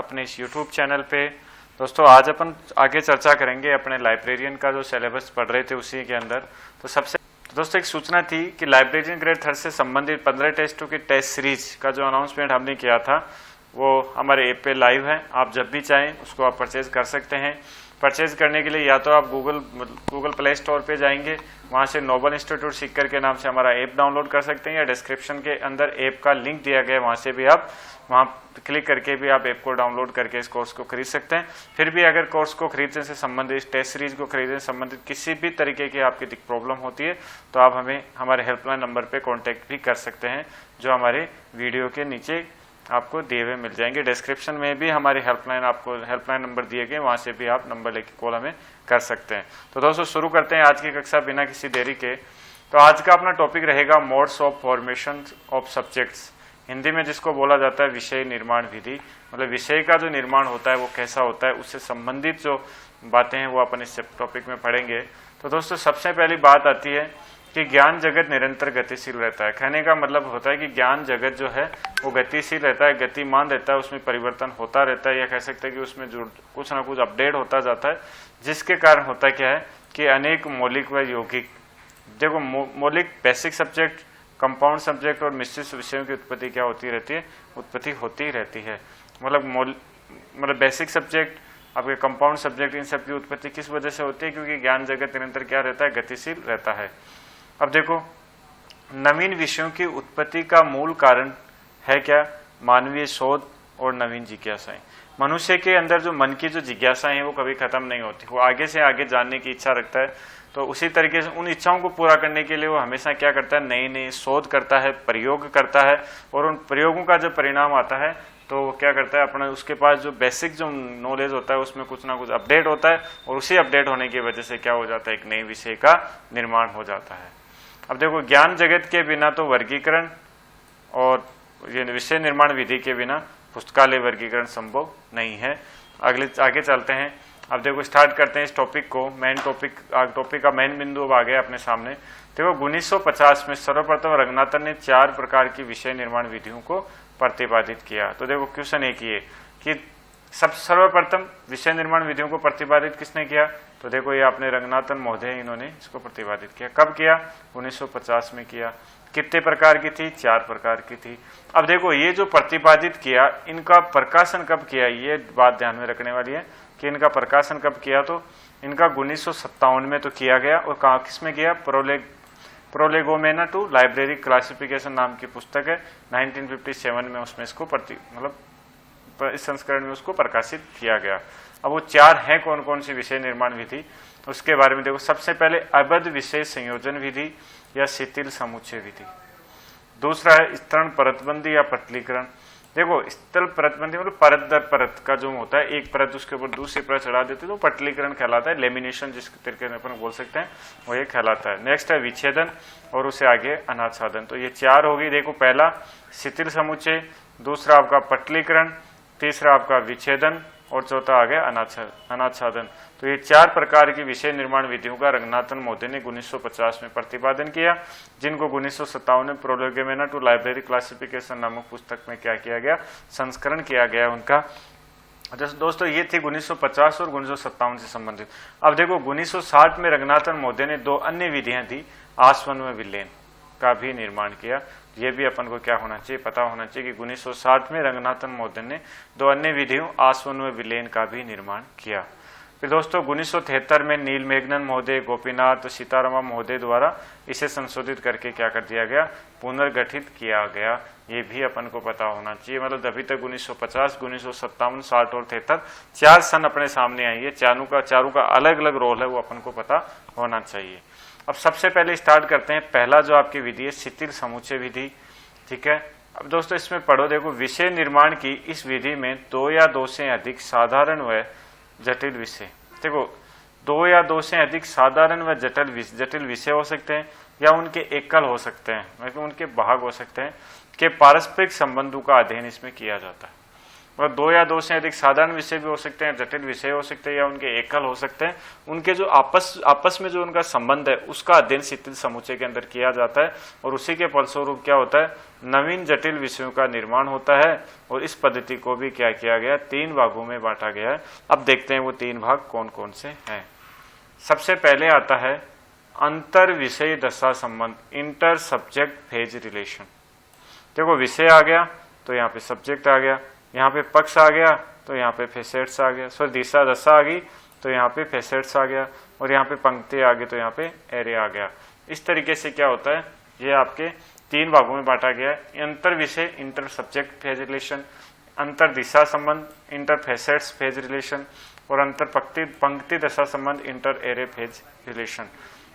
अपने इस YouTube channel पे। दोस्तों आज अपन आगे चर्चा करेंगे अपने लाइब्रेरियन का जो सिलेबस पढ़ रहे थे उसी के अंदर। तो सबसे दोस्तों एक सूचना थी कि लाइब्रेरियन ग्रेड 3 से संबंधित 15 टेस्टों की टेस्ट सीरीज का जो अनाउंसमेंट हमने किया था वो हमारे ऐप पे लाइव है। आप जब भी चाहें उसको आप परचेज कर सकते हैं। परचेज करने के लिए या तो आप गूगल प्ले स्टोर पे जाएंगे, वहाँ से नोबल इंस्टीट्यूट सीकर के नाम से हमारा ऐप डाउनलोड कर सकते हैं, या डिस्क्रिप्शन के अंदर ऐप का लिंक दिया गया है, वहाँ से भी आप वहाँ क्लिक करके भी आप ऐप को डाउनलोड करके इस कोर्स को खरीद सकते हैं। फिर भी अगर कोर्स को खरीदने से संबंधित, टेस्ट सीरीज को खरीदने से संबंधित किसी भी तरीके की आपकी प्रॉब्लम होती है तो आप हमें हमारे हेल्पलाइन नंबर पे कांटेक्ट भी कर सकते हैं, जो हमारे वीडियो के नीचे आपको दिए हुए मिल जाएंगे। डिस्क्रिप्शन में भी हमारी हेल्पलाइन नंबर दिए गए, वहाँ से भी आप नंबर लेके कॉल हमें कर सकते हैं। तो दोस्तों शुरू करते हैं आज की कक्षा बिना किसी देरी के। तो आज का अपना टॉपिक रहेगा modes of formation of subjects, Hindi में जिसको बोला जाता है विषय निर्माण विधि। मतलब विषय का जो निर्माण होता है वो कैसा होता है, उससे संबंधित जो बातें हैं वो अपन इस टॉपिक में पढ़ेंगे। तो दोस्तों सबसे पहली बात आती है कि ज्ञान जगत निरंतर गतिशील रहता है। कहने का मतलब होता है कि ज्ञान जगत जो है वो गतिशील रहता है, गतिमान रहता है, उसमें परिवर्तन होता रहता है, या कह सकते हैं कि उसमें जो कुछ ना कुछ अपडेट होता जाता है, जिसके कारण होता क्या है कि अनेक मौलिक व यौगिक, देखो मौलिक बेसिक सब्जेक्ट, कंपाउंड सब्जेक्ट और मिश्रित विषयों की उत्पत्ति क्या होती रहती है, उत्पत्ति होती रहती है। मतलब बेसिक सब्जेक्ट, आपके कंपाउंड सब्जेक्ट, इन सब की उत्पत्ति किस वजह से होती है, क्योंकि ज्ञान जगत निरंतर क्या रहता है, गतिशील रहता है। अब देखो नवीन विषयों की उत्पत्ति का मूल कारण है क्या, मानवीय शोध और नवीन जिज्ञासाएं। मनुष्य के अंदर जो मन की जो जिज्ञासाएं हैं वो कभी खत्म नहीं होती, वो आगे से आगे जानने की इच्छा रखता है। तो उसी तरीके से उन इच्छाओं को पूरा करने के लिए वो हमेशा क्या करता है, नई नई शोध करता है, प्रयोग करता है, और उन प्रयोगों का जो परिणाम आता है तो वो क्या करता है, अपना उसके पास जो बेसिक जो नॉलेज होता है उसमें कुछ ना कुछ अपडेट होता है, और उसी अपडेट होने की वजह से क्या हो जाता है, एक नए विषय का निर्माण हो जाता है। अब देखो ज्ञान जगत के बिना तो वर्गीकरण और ये विषय निर्माण विधि के बिना पुस्तकालय वर्गीकरण संभव नहीं है। आगे चलते हैं। अब देखो स्टार्ट करते हैं इस टॉपिक को। मेन टॉपिक का मेन बिंदु अब आ गया अपने सामने। देखो 1950 में सर्वप्रथम रंगनाथन ने 4 प्रकार की विषय निर्माण विधियों को प्रतिपादित किया। तो देखो क्वेश्चन एक ही है कि सर्वप्रथम विषय निर्माण विधियों को प्रतिपादित किसने किया, तो देखो ये आपने रंगनाथन महोदय, इन्होंने इसको प्रतिपादित किया। कब किया, 1950 में किया। कितने प्रकार की थी, 4 प्रकार की थी। अब देखो ये जो प्रतिपादित किया, इनका प्रकाशन कब किया, ये बात ध्यान में रखने वाली है कि इनका प्रकाशन कब किया। तो इनका 1957 में तो किया गया, और कहाँ किसमें किया, प्रोलेगोमेना टू लाइब्रेरी क्लासिफिकेशन नाम की पुस्तक है, 1957 में उसमें इसको इस संस्करण में उसको प्रकाशित किया गया। अब वो 4 हैं कौन कौन सी विषय निर्माण विधि, उसके बारे में देखो। सबसे पहले अबद्ध विषय संयोजन विधि या शिथिल समुच्चय विधि। दूसरा है स्तरण परतबंदी या पटलीकरण। देखो स्थल परतबंदी मतलब परत दर परत का जो होता है, एक परत उसके ऊपर दूसरी परत चढ़ा देते हैं, तो पटलीकरण कहलाता है। लेमिनेशन जिस तरीके से अपन बोल सकते हैं वो ये कहलाता है। नेक्स्ट है विच्छेदन, और उसे आगे अनाच्छादन। तो ये 4 होगी। देखो पहला शिथिल समुच्चय, दूसरा आपका पटलीकरण, तीसरा आपका विच्छेदन, और चौथा आ गया अनाच्छादन। तो ये 4 प्रकार की विषय निर्माण विधियों का रंगनाथन महोदय ने 1950 में प्रतिपादन किया, जिनको 1957 में प्रोलेगोमेना टू लाइब्रेरी क्लासिफिकेशन नामक पुस्तक में क्या किया गया, संस्करण किया गया उनका। दोस्तों ये थी 1950 और 1957 से संबंधित। अब देखो 1960 में रंगनाथन महोदय ने 2 अन्य विधियां दी, आसवन व विलेन का भी निर्माण किया। ये भी अपन को क्या होना चाहिए, पता होना चाहिए कि 1960 में रंगनाथन महोदय ने 2 अन्य विधियों आसवन व विलेन का भी निर्माण किया। फिर दोस्तों 1973 में नील मेघनन महोदय, गोपीनाथ सीतारामा महोदय द्वारा इसे संशोधित करके क्या कर दिया गया, पुनर्गठित किया गया। ये भी अपन को पता होना चाहिए। मतलब अभी तक 1950, 1957, 60 और 73 4 सन अपने सामने आई है। चारों का अलग अलग रोल है, वो अपन को पता होना चाहिए। अब सबसे पहले स्टार्ट करते हैं। पहला जो आपकी विधि है शिथिल समुच्चय विधि, ठीक है। अब दोस्तों इसमें पढ़ो, देखो विषय निर्माण की इस विधि में 2 या 2 से अधिक साधारण व जटिल विषय, देखो 2 या 2 से अधिक साधारण व जटिल विषय हो सकते हैं, या उनके एकल हो सकते हैं, मतलब उनके भाग हो सकते हैं, के पारस्परिक संबंधों का अध्ययन इसमें किया जाता है। मतलब दो या दो से अधिक साधारण विषय भी हो सकते हैं, जटिल विषय हो सकते हैं, या उनके एकल हो सकते हैं। उनके जो आपस में जो उनका संबंध है उसका अध्ययन शिथिल समुच्चय के अंदर किया जाता है, और उसी के फलस्वरूप क्या होता है, नवीन जटिल विषयों का निर्माण होता है। और इस पद्धति को भी क्या किया गया, 3 भागों में बांटा गया है। अब देखते हैं वो 3 भाग कौन कौन से हैं। सबसे पहले आता है अंतर विषय दशा संबंध, इंटर सब्जेक्ट फेज रिलेशन। देखो विषय आ गया तो यहाँ पे सब्जेक्ट आ गया, यहाँ पे पक्ष आ गया तो यहाँ पे फेसेट्स आ गया, सॉरी दिशा दशा आ गई तो यहाँ पे फेसेट्स आ गया, और यहाँ पे पंक्ति आ गई तो यहाँ पे एरे आ गया। इस तरीके से क्या होता है, ये आपके 3 भागों में बांटा गया है। अंतर विषय इंटर सब्जेक्ट फेज रिलेशन, अंतर दिशा संबंध इंटर फेसेट्स फेज रिलेशन, और अंतर पंक्ति दशा संबंध इंटर एरे फेज रिलेशन।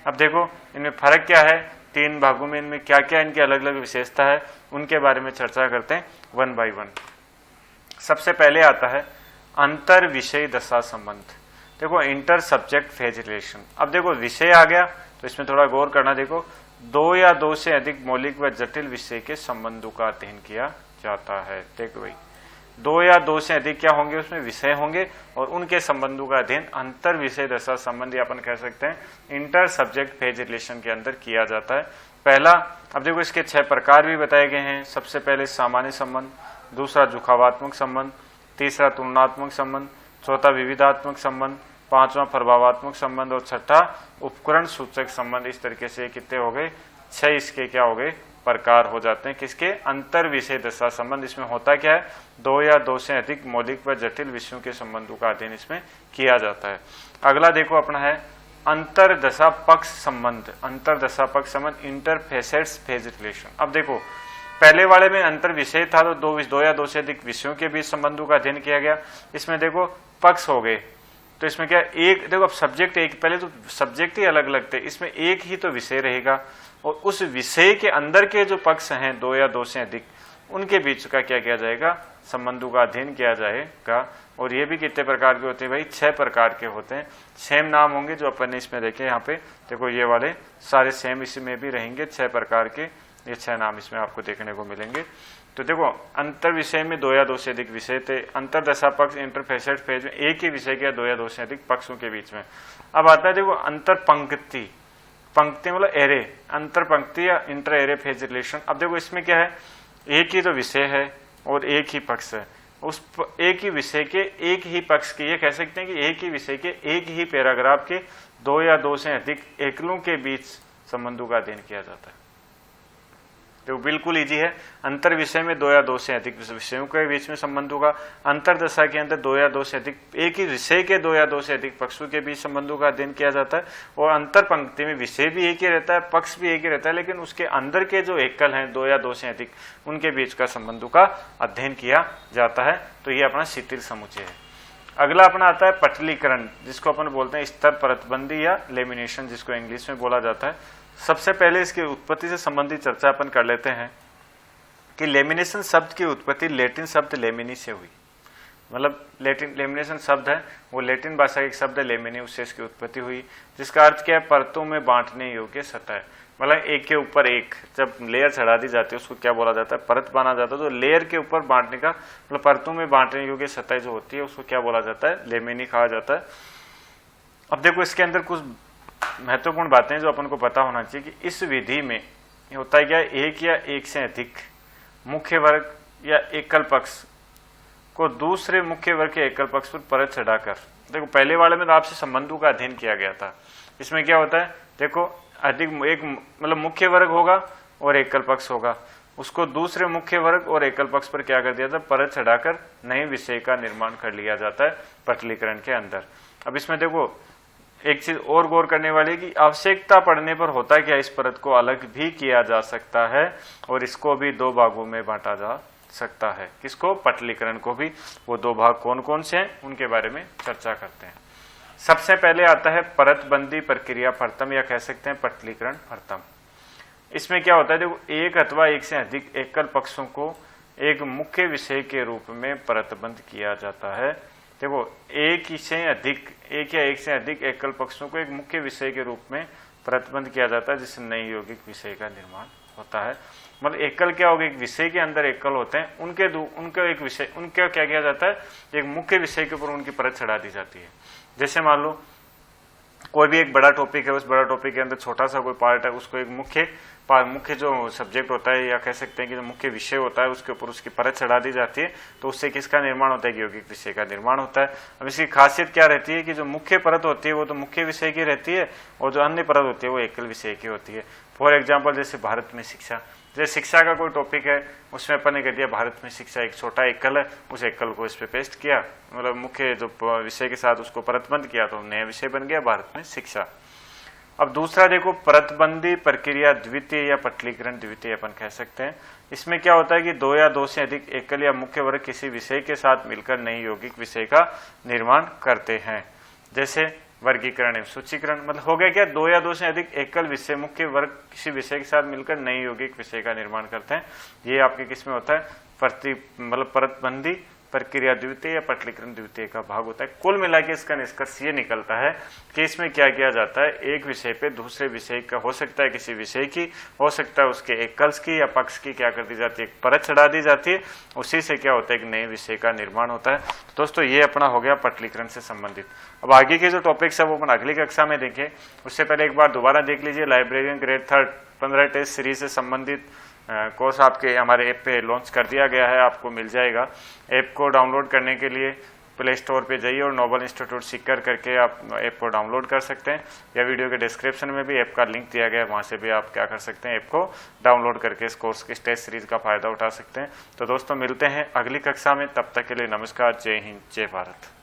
अब देखो इनमें फर्क क्या है, 3 भागों में इनमें क्या क्या इनकी अलग अलग विशेषता है, उनके बारे में चर्चा करते हैं 1 बाय 1। सबसे पहले आता है अंतर विषय दशा संबंध। देखो इंटर सब्जेक्ट फेज रिलेशन। अब देखो विषय आ गया तो इसमें थोड़ा गौर करना। देखो 2 या 2 से अधिक मौलिक व जटिल विषय के संबंधों का अध्ययन किया जाता है। देखो भाई 2 या 2 से अधिक क्या होंगे, उसमें विषय होंगे, और उनके संबंधों का अध्ययन अंतर विषय दशा संबंध अपन कह सकते हैं इंटर सब्जेक्ट फेज रिलेशन के अंदर किया जाता है। पहला, अब देखो इसके 6 प्रकार भी बताए गए हैं। सबसे पहले सामान्य संबंध, दूसरा जुखावात्मक संबंध, तीसरा तुलनात्मक संबंध, चौथा विविधात्मक संबंध, 5वां प्रभावात्मक संबंध, और 6ठा उपकरण सूचक संबंध। इस तरीके से कितने हो गए, 6 इसके क्या हो गए, प्रकार हो जाते हैं किसके, अंतर विषय दशा संबंध। इसमें होता क्या है, 2 या 2 से अधिक मौलिक व जटिल विषयों के संबंधों का अध्ययन इसमें किया जाता है। अगला देखो अपना है अंतर दशा पक्ष संबंध, अंतर दशा पक्ष संबंध इंटर फेसेट्स फेज रिलेशन। अब देखो पहले वाले में अंतर विषय था तो 2 या 2 से अधिक विषयों के बीच संबंधों का अध्ययन किया गया। इसमें देखो पक्ष हो गए तो इसमें क्या एक, देखो अब सब्जेक्ट एक, पहले तो सब्जेक्ट ही अलग अलग थे, इसमें एक ही तो विषय रहेगा, और उस विषय के अंदर के जो पक्ष हैं 2 या 2 से अधिक, उनके बीच का क्या किया जाएगा, संबंधों का अध्ययन किया जाएगा। और ये भी कितने प्रकार के होते हैं भाई, 6 प्रकार के होते हैं। सेम नाम होंगे जो अपन ने इसमें देखे, यहाँ पे देखो ये वाले सारे सेम इसमें भी रहेंगे, 6 प्रकार के ये 6 नाम इसमें आपको देखने को मिलेंगे। तो देखो अंतर विषय में 2 या 2 से अधिक विषय थे, अंतर दशा पक्ष इंटर फेसेट फेज में एक ही विषय के 2 या 2 से अधिक पक्षों के बीच में। अब आता है देखो अंतर पंक्ति, पंक्ति मतलब एरे, अंतर पंक्ति या इंटर एरे फेज रिलेशन। अब देखो इसमें क्या है, एक ही तो विषय है और एक ही पक्ष है, उस एक ही विषय के एक ही पक्ष के, ये कह सकते हैं कि एक ही विषय के एक ही पैराग्राफ के 2 या 2 से अधिक एकलों के बीच संबंधों का अध्ययन किया जाता है। तो बिल्कुल इजी है, अंतर विषय में 2 या 2 से अधिक विषयों के बीच में संबंध होगा, अंतर दशा के अंदर 2 या 2 से अधिक एक ही विषय के 2 या 2 से अधिक पक्षों के बीच संबंधों का अध्ययन किया जाता है। और अंतर पंक्ति में विषय भी एक ही रहता है, पक्ष भी एक ही रहता है, लेकिन उसके अंदर के जो एकल हैं 2 या 2 से अधिक, उनके बीच का संबंधों का अध्ययन किया जाता है। तो ये अपना शिथिल समुच्चय है। अगला अपना आता है पटलीकरण, जिसको अपन बोलते हैं स्तर परतबंदी या लेमिनेशन, जिसको इंग्लिश में बोला जाता है। सबसे पहले इसकी उत्पत्ति से संबंधित चर्चा अपन कर लेते हैं कि लेमिनेशन शब्द की उत्पत्ति लैटिन शब्द लेमिनी से हुई। मतलब लेमिनेशन शब्द है वो लैटिन भाषा का एक शब्द है लेमिनी, उससे इसकी उत्पत्ति हुई, जिसका अर्थ क्या है, परतों में बांटने योग्य सतह। मतलब एक के ऊपर एक जब लेयर चढ़ा दी जाती है उसको क्या बोला जाता है, परत माना जाता है। तो लेयर के ऊपर बांटने का मतलब परतों में बांटने योग्य सतह जो होती है उसको क्या बोला जाता है, लेमिनी कहा जाता है। अब देखो इसके अंदर कुछ महत्वपूर्ण बातें जो अपन को पता होना चाहिए कि इस विधि में होता है क्या, एक या एक से अधिक मुख्य वर्ग या एकल पक्ष को दूसरे मुख्य वर्ग के एकल पक्ष पर परत चढ़ाकर, देखो पहले वाले में तो आपसे संबंधों का अध्ययन किया गया था, इसमें क्या होता है, देखो अधिक एक मतलब मुख्य वर्ग होगा और एकल पक्ष होगा, उसको दूसरे मुख्य वर्ग और एकल पक्ष पर क्या कर दिया था, परत चढ़ाकर नए विषय का निर्माण कर लिया जाता है पटलीकरण के अंदर। अब इसमें देखो एक चीज और गौर करने वाली कि आवश्यकता पड़ने पर होता क्या, इस परत को अलग भी किया जा सकता है और इसको भी 2 भागों में बांटा जा सकता है। किसको, पटलीकरण को भी। वो 2 भाग कौन कौन से हैं उनके बारे में चर्चा करते हैं। सबसे पहले आता है परतबंदी प्रक्रिया प्रथम, या कह सकते हैं पटलीकरण प्रथम। इसमें क्या होता है, देखो एक अथवा एक से अधिक एकल पक्षों को एक मुख्य विषय के रूप में परतबंद किया जाता है। देखो एक या एक से अधिक एकल पक्षों को एक मुख्य विषय के रूप में परतबंद किया जाता है, जिससे नई यौगिक विषय का निर्माण होता है। मतलब एकल क्या होगा, एक विषय के अंदर एकल होते हैं, उनके एक विषय, उनका क्या किया जाता है, एक मुख्य विषय के ऊपर उनकी परत चढ़ा दी जाती है। जैसे मान लो कोई भी एक बड़ा टॉपिक है, उस बड़ा टॉपिक के अंदर छोटा सा कोई पार्ट है, उसको एक मुख्य जो सब्जेक्ट होता है, या कह सकते हैं कि जो मुख्य विषय होता है, उसके ऊपर उसकी परत चढ़ा दी जाती है, तो उससे किसका निर्माण होता है, यौगिक विषय का निर्माण होता है। अब इसकी खासियत क्या रहती है कि जो मुख्य परत होती है वो तो मुख्य विषय की रहती है, और जो अन्य परत होती है वो एकल विषय की होती है। फॉर एग्जाम्पल जैसे भारत में शिक्षा, जैसे शिक्षा का कोई टॉपिक है, उसमें अपन ने कह दिया भारत में शिक्षा, एक छोटा एकल है, उस एकल को इस पे पेस्ट किया, मतलब मुख्य जो विषय के साथ उसको परतबंद किया, तो नया विषय बन गया भारत में शिक्षा। अब दूसरा देखो, परतबंदी प्रक्रिया द्वितीय या पटलीकरण द्वितीय अपन कह सकते हैं। इसमें क्या होता है कि दो या दो से अधिक एकल या मुख्य वर्ग किसी विषय के साथ मिलकर नई यौगिक विषय का निर्माण करते हैं। जैसे वर्गीकरण एवं सूचीकरण, मतलब हो गया क्या, दो या दो से अधिक एकल विषय मुख्य वर्ग किसी विषय के साथ मिलकर नई यौगिक विषय का निर्माण करते हैं। ये आपके किस में होता है, मतलब परतबंदी प्रक्रिया द्वितीय या पटलीकरण द्वितीय का भाग होता है। कुल मिला के इसका निष्कर्ष ये निकलता है कि इसमें क्या किया जाता है, एक विषय पे दूसरे विषय का, हो सकता है किसी विषय की, हो सकता है उसके एकल्स की या पक्ष की, क्या कर दी जाती है, एक परत चढ़ा दी जाती है, उसी से क्या होता है, एक नए विषय का निर्माण होता है। तो दोस्तों ये अपना हो गया पटलीकरण से संबंधित। अब आगे के जो टॉपिक्स है वो अपन अगली कक्षा में देखें, उससे पहले एक बार दोबारा देख लीजिए, लाइब्रेरियन ग्रेड 3 15 टेस्ट सीरीज से संबंधित कोर्स आपके हमारे ऐप पे लॉन्च कर दिया गया है, आपको मिल जाएगा। ऐप को डाउनलोड करने के लिए प्ले स्टोर पे जाइए और नोबल इंस्टीट्यूट सीकर करके आप ऐप को डाउनलोड कर सकते हैं, या वीडियो के डिस्क्रिप्शन में भी ऐप का लिंक दिया गया है, वहाँ से भी आप क्या कर सकते हैं, ऐप को डाउनलोड करके इस कोर्स की टेस्ट सीरीज का फायदा उठा सकते हैं। तो दोस्तों मिलते हैं अगली कक्षा में, तब तक के लिए नमस्कार, जय हिंद, जय भारत।